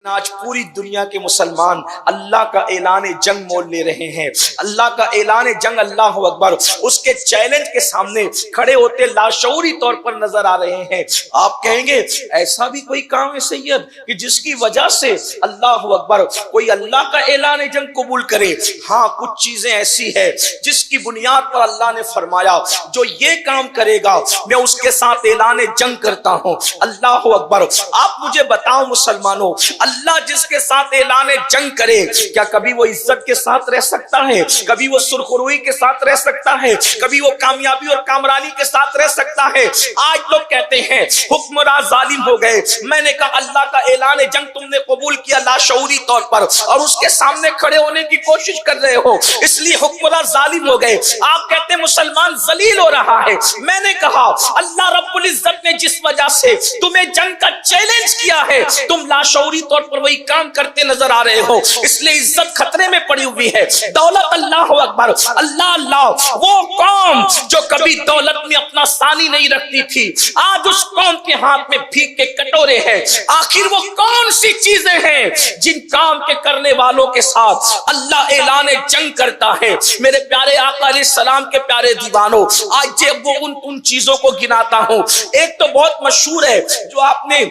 آج پوری دنیا کے مسلمان اللہ کا اعلان جنگ مول لے رہے ہیں، اللہ کا اعلان جنگ، اللہ اکبر، اس کے چیلنج کے سامنے کھڑے ہوتے لاشعوری طور پر نظر آ رہے ہیں۔ آپ کہیں گے ایسا بھی کوئی کام ہے سید کہ جس کی وجہ سے اللہ اکبر کوئی اللہ کا اعلان جنگ قبول کرے؟ ہاں، کچھ چیزیں ایسی ہے جس کی بنیاد پر اللہ نے فرمایا جو یہ کام کرے گا میں اس کے ساتھ اعلان جنگ کرتا ہوں۔ اللہ اکبر۔ آپ مجھے بتاؤ مسلمانوں، اللہ جس کے ساتھ اعلان جنگ کرے کیا کبھی وہ عزت کے ساتھ رہ سکتا ہے؟ کبھی وہ سرخروئی کے ساتھ رہ سکتا ہے؟ کبھی وہ کامیابی اور کامرانی کے ساتھ رہ سکتا ہے؟ آج لوگ کہتے ہیں حکمراں ظالم ہو گئے۔ میں نے کہا اللہ کا اعلان جنگ تم نے قبول کیا لاشعوری طور پر اور اس کے سامنے کھڑے ہونے کی کوشش کر رہے ہو، اس لیے حکمراں ظالم ہو گئے۔ آپ کہتے ہیں مسلمان ذلیل ہو رہا ہے۔ میں نے کہا اللہ رب العزت نے جس وجہ سے تمہیں جنگ کا چیلنج کیا ہے تم لاشعوری طور پر وہی کام کرتے نظر آ رہے ہو، اس لیے عزت خطرے میں پڑی ہوئی ہے، دولت۔ اللہ اکبر، اللہ اللہ۔ وہ قوم جو کبھی دولت میں اپنا ثانی نہیں رکھتی تھی، آج اس قوم کے ہاتھ میں بھیک کے کٹورے ہیں۔ آخر وہ کون سی چیزیں ہیں جن کام کے کرنے والوں کے ساتھ اللہ اعلان جنگ کرتا ہے؟ میرے پیارے آقا علیہ السلام کے پیارے دیوانوں، آج جب وہ ان چیزوں کو گناتا ہوں، ایک تو بہت مشہور ہے جو آپ نے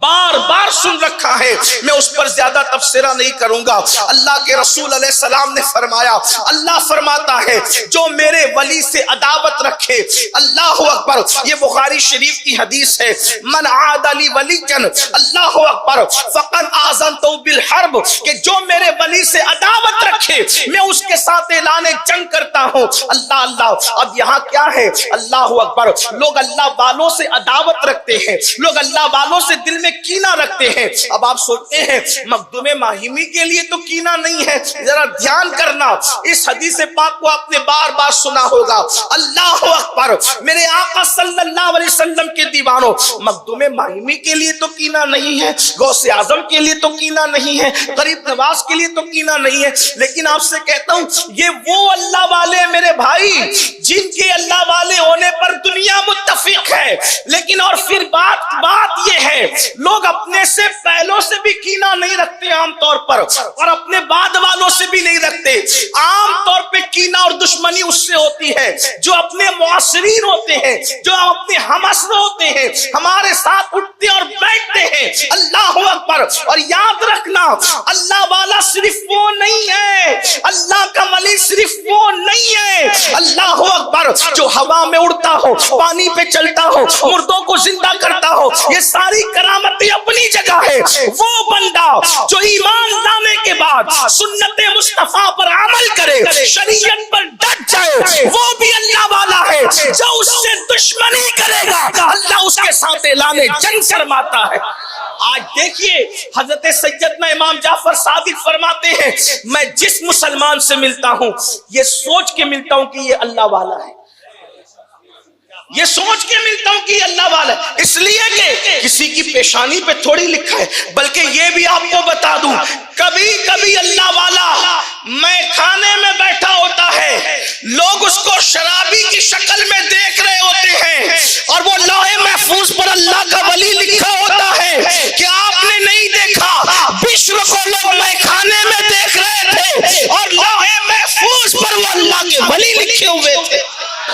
بار بار سن رکھا ہے، میں اس پر زیادہ تبصرہ نہیں کروں گا۔ اللہ کے رسول علیہ السلام نے فرمایا، اللہ فرماتا ہے جو میرے ولی سے عداوت رکھے، اللہ اکبر، یہ بخاری شریف کی حدیث ہے، من عاد لی ولی جن، اللہ اکبر، فقد آذنتہ بالحرب، کہ جو میرے ولی سے عداوت رکھے میں اس کے ساتھ اعلان جنگ کرتا ہوں۔ اللہ اللہ۔ اب یہاں کیا ہے؟ اللہ اکبر، لوگ اللہ والوں سے عداوت رکھتے ہیں، لوگ اللہ والوں سے دل میں کینہ رکھتے ہیں۔ اب آپ سوچتے ہیں مخدوم ماہمی کے لیے تو کینہ نہیں ہے، ذرا دھیان کرنا، اس حدیث پاک کو آپ نے بار بار سنا ہوگا۔ اللہ اکبر، میرے آقا صلی اللہ علیہ وسلم کے دیوانوں، مخدوم ماہمی کے لیے تو کینہ نہیں ہے، غوث اعظم کے لیے تو کینہ نہیں ہے، غریب نواز کے لیے تو کینہ نہیں ہے، لیکن آپ سے کہتا ہوں یہ وہ اللہ والے میرے بھائی جن کے اللہ والے ہونے پر دنیا متفق ہے، لیکن اور پھر بات یہ ہے لوگ اپنے سے پہلوں سے بھی کینہ نہیں رکھتے عام طور پر، اور اپنے بعد والوں سے بھی نہیں رکھتے۔ عام طور پہ کینہ اور دشمنی اس سے ہوتی ہے جو اپنے معاصرین ہوتے ہیں، جو اپنے ہم عصر ہوتے ہیں، ہمارے ساتھ اٹھتے اور بیٹھتے ہیں۔ اللہ اکبر۔ اور یاد رکھنا اللہ والا صرف وہ نہیں ہے، اللہ کا ولی صرف وہ نہیں ہے، اللہ اکبر، جو ہوا میں اڑتا ہو، پانی پہ چلتا ہو، مردوں کو زندہ کرتا ہو، یہ ساری کرامتیں اپنی جگہ ہے۔ وہ بندہ جو ایمان لانے کے بعد سنت مصطفیٰ پر عمل کرے، شریعت پر ڈٹ جائے، وہ بھی اللہ والا ہے۔ جو اس سے دشمنی کرے گا اللہ اس کے ساتھ اعلان جنگ فرماتا ہے۔ آج دیکھیے حضرت سیدنا امام جعفر صادق فرماتے ہیں میں جس مسلمان سے ملتا ہوں یہ سوچ کے ملتا ہوں کہ یہ اللہ والا ہے، یہ سوچ کے ملتا ہوں کہ یہ اللہ والا ہے، اس لیے کہ کسی کی پیشانی پہ تھوڑی لکھا ہے، بلکہ یہ بھی آپ کو بتا دوں کبھی کبھی اللہ والا میں کھانے میں بیٹھا ہوتا ہے، لوگ اس کو شرابی کی شکل میں دیکھ رہے ہوتے ہیں اور وہ لوح محفوظ پر اللہ کا ولی لکھا ہوتا ہے کہ آپ نے نہیں دیکھا بشر کو لوگ میں کھانے میں دیکھ رہے تھے اور لوح محفوظ پر وہ اللہ کے ولی لکھے ہوئے تھے۔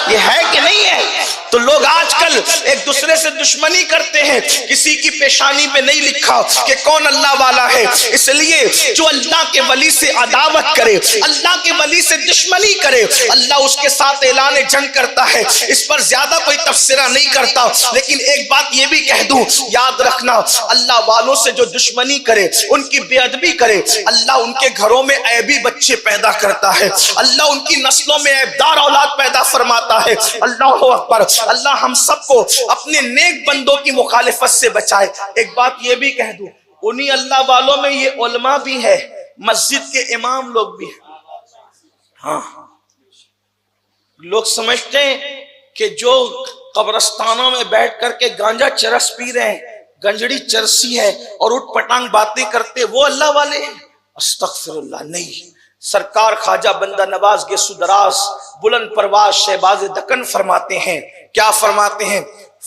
یہ ہے کہ نہیں ہے؟ تو لوگ آج کل ایک دوسرے سے دشمنی کرتے ہیں، کسی کی پیشانی پہ نہیں لکھا کہ کون اللہ والا ہے، اس لیے جو اللہ کے ولی سے عداوت کرے، اللہ کے ولی سے دشمنی کرے، اللہ اس کے ساتھ اعلان جنگ کرتا ہے۔ اس پر زیادہ کوئی تبصرہ نہیں کرتا، لیکن ایک بات یہ بھی کہہ دوں، یاد رکھنا اللہ والوں سے جو دشمنی کرے، ان کی بے ادبی کرے، اللہ ان کے گھروں میں عیبی بچے پیدا کرتا ہے، اللہ ان کی نسلوں میں عیبدار اولاد پیدا فرماتا ہے۔ اللہ اکبر۔ اللہ ہم سب کو اپنے نیک بندوں کی مخالفت سے بچائے۔ ایک بات یہ بھی کہہ دوں، انہی اللہ والوں میں یہ علماء بھی ہے، مسجد کے امام لوگ بھی ہیں۔ ہاں، لوگ سمجھتے ہیں کہ جو قبرستانوں میں بیٹھ کر کے گانجا چرس پی رہے ہیں، گنجڑی چرسی ہے اور اٹھ پٹانگ باتیں کرتے وہ اللہ والے ہیں؟ استغفر اللہ، نہیں۔ سرکار خواجہ بندہ نواز کے سدراس بلند پرواز شہباز دکن فرماتے ہیں، کیا فرماتے ہیں؟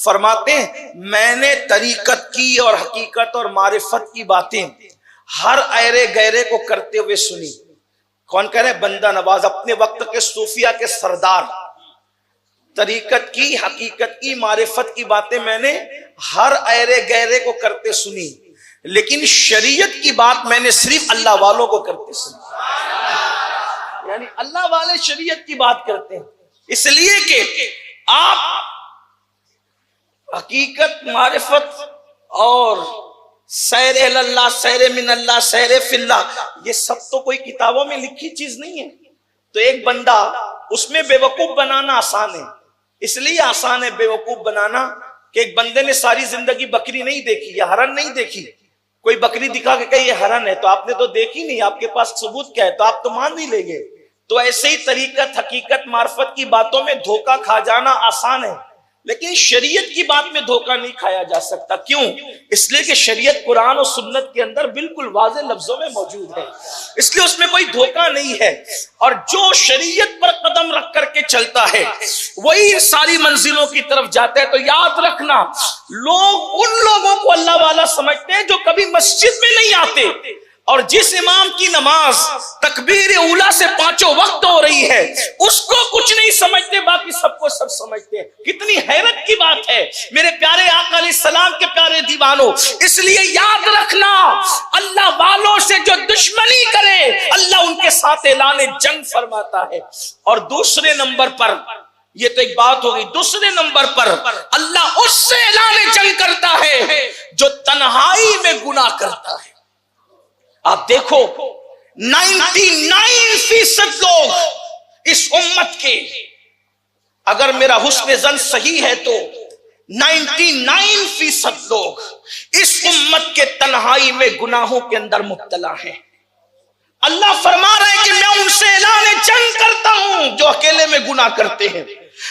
فرماتے ہیں میں نے طریقت کی اور حقیقت اور معرفت کی باتیں ہر ایرے گہرے کو کرتے ہوئے سنی. کون کہہ رہے؟ بندہ نواز، اپنے وقت کے صوفیہ کے سردار. طریقت کی، حقیقت کی، معرفت کی باتیں میں نے ہر ایرے گہرے کو کرتے سنی، لیکن شریعت کی بات میں نے صرف اللہ والوں کو کرتے سنی. یعنی اللہ والے شریعت کی بات کرتے ہیں، اس لیے کہ آپ حقیقت، معرفت اور سیر اللہ، سیر من اللہ، سیر فی اللہ، یہ سب تو کوئی کتابوں میں لکھی چیز نہیں ہے. تو ایک بندہ اس میں بے وقوف بنانا آسان ہے. اس لیے آسان ہے بے وقوف بنانا کہ ایک بندے نے ساری زندگی بکری نہیں دیکھی یا ہرن نہیں دیکھی. کوئی بکری دکھا کے کہے یہ ہرن ہے، تو آپ نے تو دیکھی نہیں، آپ کے پاس ثبوت کیا ہے؟ تو آپ تو مان نہیں لیں گے. تو ایسے ہی طریقت، حقیقت، معرفت کی باتوں میں دھوکہ کھا جانا آسان ہے، لیکن شریعت کی بات میں دھوکہ نہیں کھایا جا سکتا. کیوں؟ اس لیے کہ شریعت قرآن اور سنت کے اندر بالکل واضح لفظوں میں موجود ہے، اس لیے اس میں کوئی دھوکہ نہیں ہے. اور جو شریعت پر قدم رکھ کر کے چلتا ہے وہی ساری منزلوں کی طرف جاتا ہے. تو یاد رکھنا، لوگ ان لوگوں کو اللہ والا سمجھتے ہیں جو کبھی مسجد میں نہیں آتے، اور جس امام کی نماز تکبیر اولا سے 5 وقت ہو رہی ہے اس کو کچھ نہیں سمجھتے، باقی سب کو سب سمجھتے ہیں. کتنی حیرت کی بات ہے میرے پیارے آقا علیہ السلام کے پیارے دیوانوں. اس لیے یاد رکھنا، اللہ والوں سے جو دشمنی کرے اللہ ان کے ساتھ اعلان جنگ فرماتا ہے. اور دوسرے نمبر پر، یہ تو ایک بات ہو گئی، دوسرے نمبر پر اللہ اس سے اعلان جنگ کرتا ہے جو تنہائی میں گناہ کرتا ہے. آپ دیکھو 99% لوگ اس امت کے، اگر میرا حسن ظن صحیح ہے تو 99% لوگ اس امت کے تنہائی میں گناہوں کے اندر مبتلا ہیں. اللہ فرما رہے ہیں کہ میں ان سے اعلان جنگ کرتا ہوں جو اکیلے میں گناہ کرتے ہیں،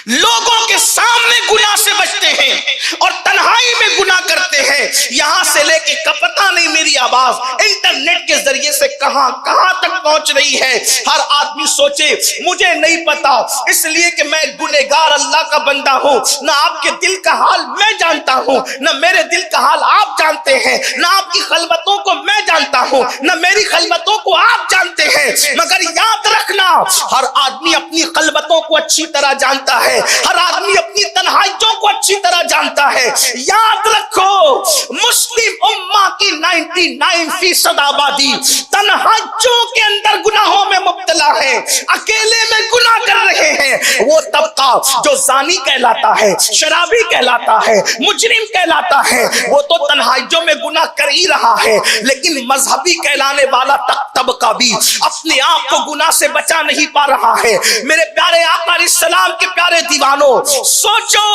لوگوں کے سامنے گناہ سے بچتے ہیں اور تنہائی میں گناہ کرتے ہیں. یہاں سے لے کے پتہ نہیں میری آواز انٹرنیٹ کے ذریعے سے کہاں کہاں تک پہنچ رہی ہے. ہر آدمی سوچے مجھے نہیں پتا، اس لیے کہ میں گنہگار اللہ کا بندہ ہوں. نہ آپ کے دل کا حال میں جانتا ہوں، نہ میرے دل کا حال آپ جانتے ہیں، نہ آپ کی خلوتوں کو میں جانتا ہوں، نہ میری خلوتوں کو آپ جانتے ہیں. مگر یاد رکھنا، ہر آدمی اپنی خلوتوں کو اچھی طرح جانتا ہے، ہر آدمی اپنی تنہائیوں کو اچھی طرح جانتا ہے. یاد رکھو، مسلم امہ کی 99% آبادی تنہائیوں کے اندر گناہوں میں مبتلا ہے، اکیلے میں گناہ کر رہے ہیں. وہ طبقہ جو زانی کہلاتا ہے، شرابی کہلاتا ہے، مجرم کہلاتا ہے، وہ تو تنہائیوں میں گناہ کر ہی رہا ہے. لیکن مذہبی کہلانے والا طبقہ بھی اپنے آپ کو گناہ سے بچا نہیں پا رہا ہے. میرے پیارے آقا علیہ السلام کے پیارے دیوانوں، سوچو،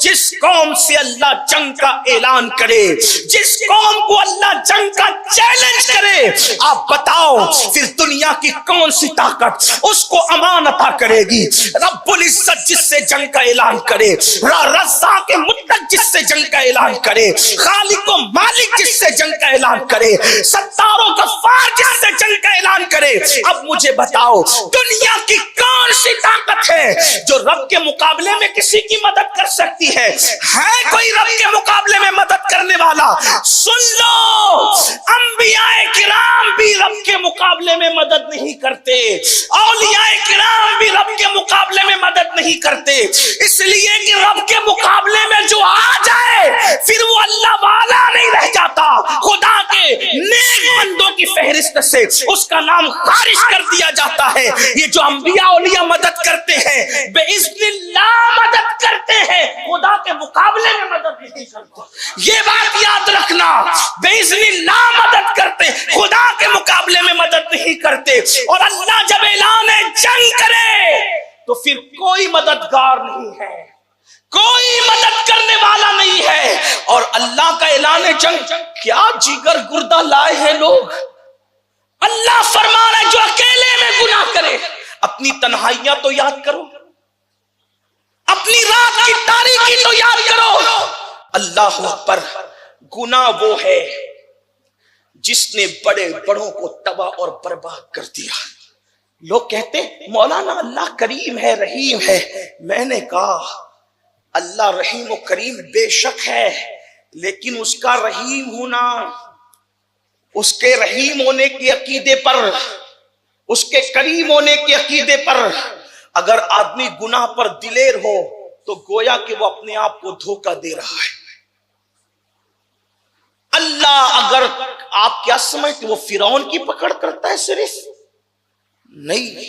جس قوم سے اللہ جنگ کا اعلان کرے، جس قوم کو اللہ جنگ کا چیلنج کرے، آپ بتاؤ پھر دنیا کی کون سی طاقت اس کو امان عطا کرے گی؟ رب العزت جس سے جنگ کا اعلان کرے، رزاق مطلق جس سے جنگ کا اعلان کرے، خالق و مالک جس سے جنگ کا اعلان کرے، ستار و غفار جس سے جنگ کا اعلان کرے. اب مجھے بتاؤ دنیا کی کون سی طاقت ہے جو رب کے مقابلے میں کسی کی مدد کر سکتی ہے؟ ہے کوئی رب کے مقابلے میں مدد کرنے والا؟ سن لو، انبیاء کرام بھی رب کے مقابلے میں مدد نہیں کرتے، اولیاء کرام بھی رب کے مقابلے میں مدد نہیں کرتے. اس لیے کہ رب کے مقابلے میں جو آ جائے پھر وہ اللہ والا نہیں رہ جاتا، خدا کے نیک بندوں کی فہرست سے اس کا نام خارج کر دیا جاتا ہے. یہ جو انبیاء اولیاء مدد کرتے ہیں بے اذن اللہ مدد کرتے ہیں، خدا کے مقابلے میں مدد نہیں کرتے. یہ بات یاد رکھنا، بے اذن اللہ مدد کرتے، خدا کے مقابلے میں مدد نہیں کرتے. اور اللہ جب اعلان جنگ کرے تو پھر کوئی مددگار نہیں ہے، کوئی مدد کرنے والا نہیں ہے. اور اللہ کا اعلان جنگ کیا جگر گردہ لائے ہیں لوگ. اللہ فرما رہا ہے جو اکیلے میں گناہ کرے، اپنی تنہائیاں تو یاد کرو، اپنی رات کی تاریکی تو یاد کرو. اللہ اکبر. گناہ وہ ہے جس نے بڑے بڑوں کو تباہ اور برباد کر دیا. لوگ کہتے مولانا اللہ کریم ہے، رحیم ہے. میں نے کہا اللہ رحیم و کریم بے شک ہے، لیکن اس کا رحیم ہونا، اس کے رحیم ہونے کے عقیدے پر، اس کے کریم ہونے کے عقیدے پر اگر آدمی گناہ پر دلیر ہو تو گویا کہ وہ اپنے آپ کو دھوکہ دے رہا ہے۔ اللہ اگر آپ کیا سمجھتے وہ فرعون کی پکڑ کرتا ہے صرف؟ نہیں،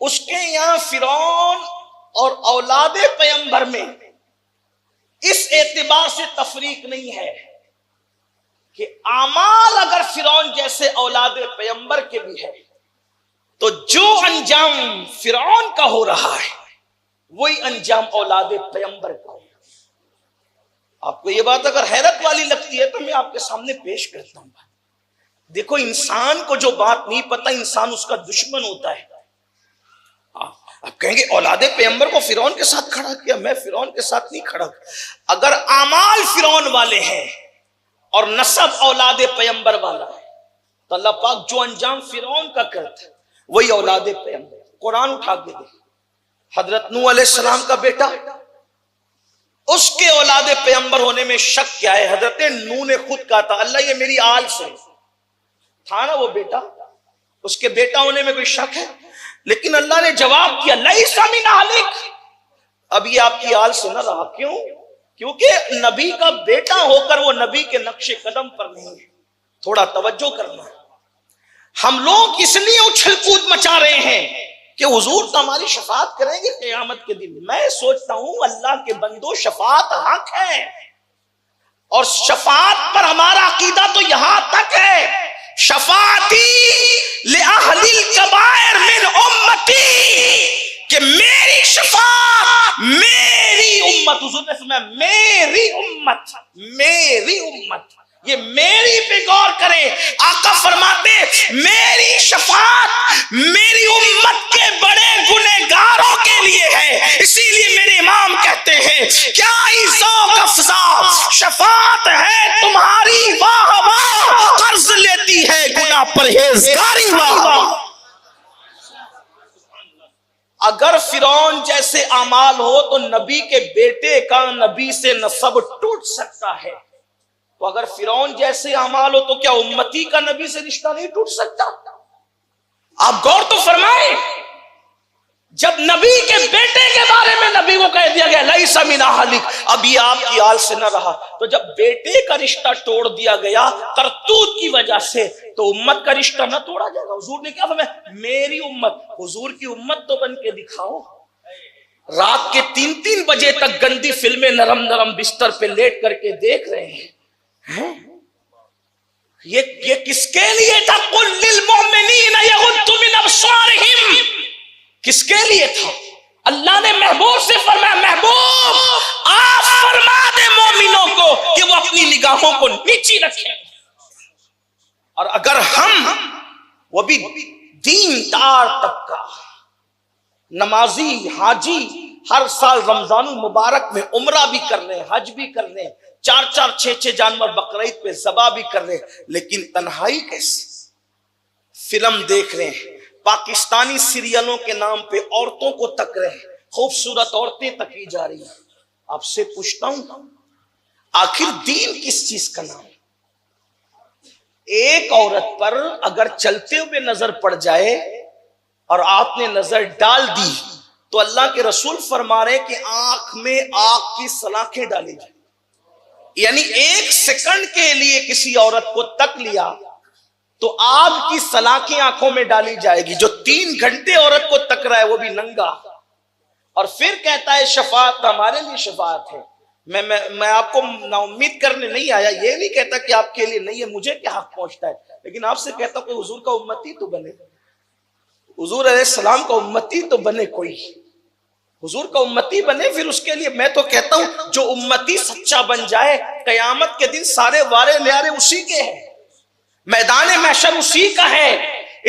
اس کے یہاں فرعون اور اولاد پیغمبر میں اس اعتبار سے تفریق نہیں ہے کہ اعمال اگر فرعون جیسے اولاد پیغمبر کے بھی ہے تو جو انجام فرعون کا ہو رہا ہے وہی انجام اولاد پیغمبر کا ہو۔ آپ کو یہ بات اگر حیرت والی لگتی ہے تو میں آپ کے سامنے پیش کرتا ہوں۔ دیکھو انسان کو جو بات نہیں پتہ انسان اس کا دشمن ہوتا ہے۔ آپ کہیں گے اولاد پیغمبر کو فرعون کے ساتھ کھڑا کیا، میں فرعون کے ساتھ نہیں کھڑا۔ اگر اعمال فرعون والے ہیں اور نسب اولاد پیغمبر والا ہے تو اللہ پاک جو انجام فرعون کا کرتا ہے وہی اولاد پیغمبر۔ قرآن اٹھا کے دیکھ، حضرت نوح علیہ السلام کا بیٹا، اس کے اولاد پیغمبر ہونے میں شک کیا ہے؟ حضرت نوح نے خود کہا تھا اللہ یہ میری آل سے تھا نا وہ بیٹا، اس کے بیٹا ہونے میں کوئی شک ہے؟ لیکن اللہ نے جواب کیا لیس من اہلک، اب یہ آپ کی آل سے نہ رہا۔ کیوں؟ کیونکہ نبی کا بیٹا ہو کر وہ نبی کے نقش قدم پر نہیں ہے۔ تھوڑا توجہ کرنا، ہم لوگ اس لیے اچھل کود مچا رہے ہیں کہ حضور تو ہماری شفاعت کریں گے قیامت کے دن۔ میں سوچتا ہوں اللہ کے بندو شفاعت حق ہے، اور شفاعت پر ہمارا عقیدہ تو یہاں تک ہے شفاعتی لأہل الکبائر من امتی، کہ میری شفاعت میری امت، حضور نے فرمایا میری امت، میری امت، یہ میری پہ غور کریں۔ آقا فرماتے میری شفاعت میری امت کے بڑے گنہگاروں کے لیے ہے، اسی لیے میرے امام کہتے ہیں کیا ہی ذوق افزا شفاعت ہے تمہاری، واہ واہ قرض لیتی ہے گناہ پرہیزگاری، واہ واہ۔ اگر فرعون جیسے اعمال ہو تو نبی کے بیٹے کا نبی سے نسب ٹوٹ سکتا ہے، تو اگر فرعون جیسے اعمال ہو تو کیا امتی کا نبی سے رشتہ نہیں ٹوٹ سکتا؟ آپ غور تو فرمائیں، جب نبی کے بیٹے کے بارے میں نبی کو کہہ دیا گیا لیس من اہلک، اب یہ آپ کی آل سے نہ رہا، تو جب بیٹے کا رشتہ توڑ دیا گیا کرتوت کی وجہ سے تو امت کا رشتہ نہ توڑا جائے گا؟ حضور نے کیا فرمایا میری امت، حضور کی امت تو بن کے دکھاؤ۔ رات کے 3 بجے تک گندی فلمیں نرم نرم بستر پہ لیٹ کر کے دیکھ رہے ہیں، یہ کس کے لیے تھا؟ قل للمؤمنین یغضوا من ابصارہم، کس کے لیے تھا؟ اللہ نے محبوب سے فرمایا محبوب آپ فرما دے مومنوں کو کہ وہ اپنی نگاہوں کو نیچی رکھیں۔ اور اگر ہم، وہ بھی دین دار طبقہ، نمازی حاجی، ہر سال رمضان المبارک میں عمرہ بھی کر رہے ہیں، حج بھی کر رہے ہیں، 4 6 جانور بقرعید پہ ذبح بھی کر رہے ہیں، لیکن تنہائی کیسے؟ فلم دیکھ رہے ہیں، پاکستانی سیریلوں کے نام پہ عورتوں کو تک رہے ہیں، خوبصورت عورتیں تکی جا رہی ہیں۔ آپ سے پوچھتا ہوں آخر دین کس چیز کا نام؟ ایک عورت پر اگر چلتے ہوئے نظر پڑ جائے اور آپ نے نظر ڈال دی تو اللہ کے رسول فرما رہے کہ آنکھ میں آگ کی سلاخیں ڈالی جائیں، یعنی 1 سیکنڈ کے لیے کسی عورت کو تک لیا تو آگ کی سلاخیں آنکھوں میں ڈالی جائے گی۔ جو 3 گھنٹے عورت کو تک رہا ہے وہ بھی ننگا، اور پھر کہتا ہے شفاعت ہمارے لیے شفاعت ہے۔ میں آپ کو نا امید کرنے نہیں آیا، یہ نہیں کہتا کہ آپ کے لیے نہیں ہے، مجھے کیا حق پہنچتا ہے، لیکن آپ سے کہتا ہوں کہ حضور کا امتی تو بنے، حضور علیہ السلام کا امتی تو بنے، کوئی حضور کا امتی بنے۔ پھر اس کے لیے میں تو کہتا ہوں جو امتی سچا بن جائے قیامت کے دن سارے وارے نیارے اسی کے ہیں، میدان محشر اسی کا ہے،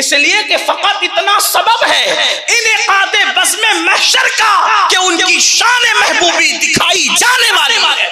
اس لیے کہ فقط اتنا سبب ہے انعقاد بزم محشر کا کہ ان کی شان محبوبی دکھائی جانے والی ہے۔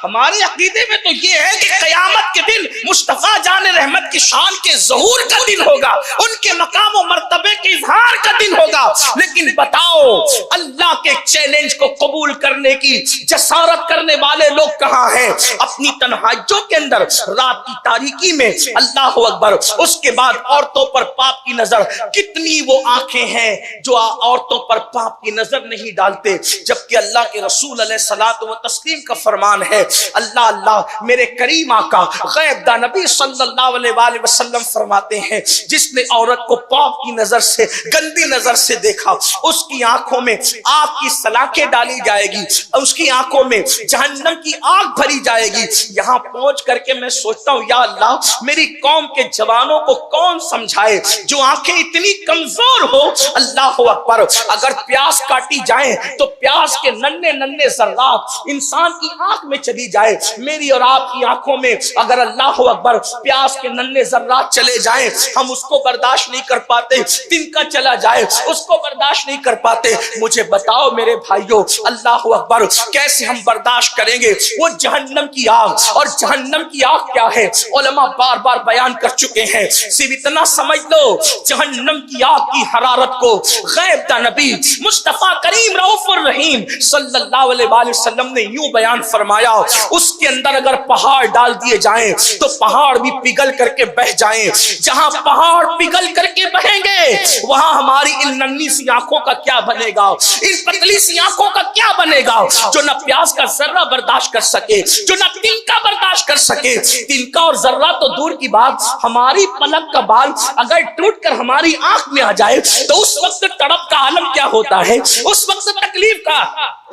ہمارے عقیدے میں تو یہ ہے کہ قیامت کے دن مصطفیٰ جان رحمت کی شان کے ظہور کا دن ہوگا، ان کے مقام و مرتبے کے اظہار کا کا دن ہوگا، لیکن بتاؤ اللہ کے چیلنج کو قبول کرنے کی جسارت کرنے والے لوگ کہاں ہیں؟ اپنی تنہائیوں کے اندر رات کی تاریکی میں اللہ اکبر، اس کے بعد عورتوں پر پاپ کی نظر، کتنی وہ آنکھیں ہیں جو عورتوں پر پاپ کی نظر نہیں ڈالتے، جبکہ اللہ کے رسول علیہ الصلوۃ والتسلیم کا فرمان ہے، اللہ اللہ میرے کریم آقا غیب دا نبی صلی اللہ علیہ وآلہ وسلم فرماتے ہیں، جس نے عورت کو پاپ کی نظر سے، گندی نظر سے دیکھا، اس کی آنکھوں میں آگ کی سلاخیں ڈالی جائے گی، اس کی آنکھوں میں جہنم کی آگ بھری جائے گی۔ یہاں پہنچ کر کے میں سوچتا ہوں یا اللہ میری قوم کے جوانوں کو کون سمجھائے جو آنکھیں اتنی کمزور ہو۔ اللہ اکبر، اگر پیاس کاٹی جائیں تو پیاس کے ننھے ننھے ذرات انسان کی آنکھ میں چلی جائے، میری اور آپ کی آنکھوں میں اگر اللہ اکبر پیاس کے ننھے ذرات چلے جائیں ہم اس کو برداشت نہیں کر پاتے، تنکا چلا جائے اس کو برداشت نہیں کر پاتے۔ مجھے بتاؤ میرے بھائیوں، اللہ اکبر کیسے ہم برداشت کریں گے وہ جہنم کی آگ؟ اور جہنم کی آگ کیا ہے علماء بار بار بیان کر چکے ہیں، صرف اتنا سمجھ لو جہنم کی آگ کی حرارت کو غیب دا نبی مصطفیٰ کریم رؤوف الرحیم صلی اللہ علیہ وآلہ وسلم نے یوں بیان فرمایا، اس کے اندر اگر پہاڑ ڈال دیے جائیں تو پہاڑ بھی پگھل کر کے بہ جائیں، جہاں پہاڑ پگھل کر کے بہیں گے وہاں ہماری ان ننھی سی آنکھوں کا کیا بنے گا، ان پتلی سی آنکھوں کا کیا بنے گا جو نہ پیاس کا ذرہ برداشت کر سکے، جو نہ تنکا برداشت کر سکے۔ تنکا اور ذرہ تو دور کی بات، ہماری پلک کا بال اگر ٹوٹ کر ہماری آنکھ میں آ جائے تو اس وقت تڑپ کا عالم کیا ہوتا ہے، اس وقت تکلیف کا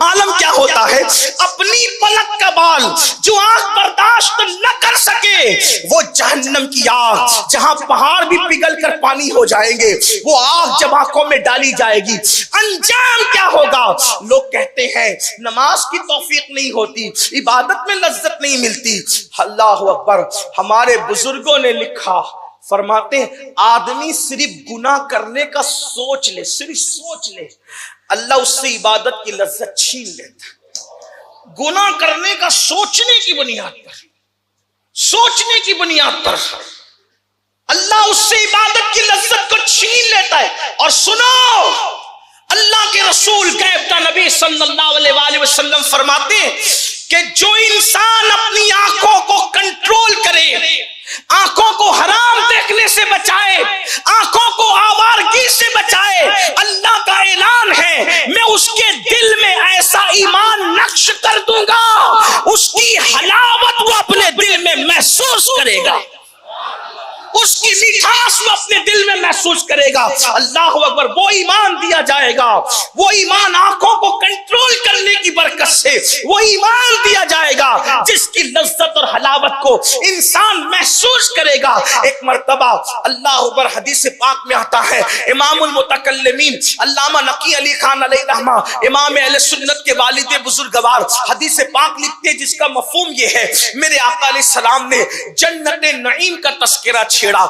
عالم کیا ہوتا ہے۔ اپنی پلک کا بال جو آنکھ برداشت نہ کر سکے وہ جہنم کی آگ جہاں پہاڑ بھی پگھل کر پانی ہو جائیں گے، وہ آگ جب آنکھوں میں ڈالی جائے گی انجام کیا ہوگا؟ لوگ کہتے ہیں نماز کی توفیق نہیں ہوتی، عبادت میں لذت نہیں ملتی۔ اللہ اکبر، ہمارے بزرگوں نے لکھا، فرماتے ہیں آدمی صرف گناہ کرنے کا سوچ لے، صرف سوچ لے، اللہ اس سے عبادت کی لذت چھین لیتا۔ گناہ کرنے کا سوچنے کی بنیاد پر، سوچنے کی بنیاد پر اللہ اس سے عبادت کی لذت کو چھین لیتا ہے۔ اور سنو، اللہ کے رسول غیب کا نبی صلی اللہ علیہ وآلہ وسلم فرماتے ہیں کہ جو انسان اپنی آنکھوں کو کنٹرول کرے، آنکھوں کو حرام دیکھنے سے بچائے، آنکھوں کو آوارگی سے بچائے، اللہ کا اعلان ہے میں اس کے دل میں ایسا ایمان نقش کر دوں گا اس کی حلاوت وہ اپنے دل میں محسوس کرے گا، اس کی مٹھاس وہ اپنے دل میں محسوس کرے گا۔ اللہ اکبر، وہ ایمان دیا جائے گا، وہ ایمان آنکھوں کو کنٹرول کرنے کی برکت سے وہ ایمان دیا جائے گا جس کی لذت اور حلاوت کو انسان محسوس کرے گا۔ ایک مرتبہ اللہ اکبر حدیث پاک میں آتا ہے، امام المتکلمین علامہ نقی علی خان علیہ رحمہ، امام اہل سنت کے والد بزرگوار، حدیث پاک لکھتے جس کا مفہوم یہ ہے، میرے آقا علیہ السلام نے جنت نعیم کا تذکرہ چھیڑا۔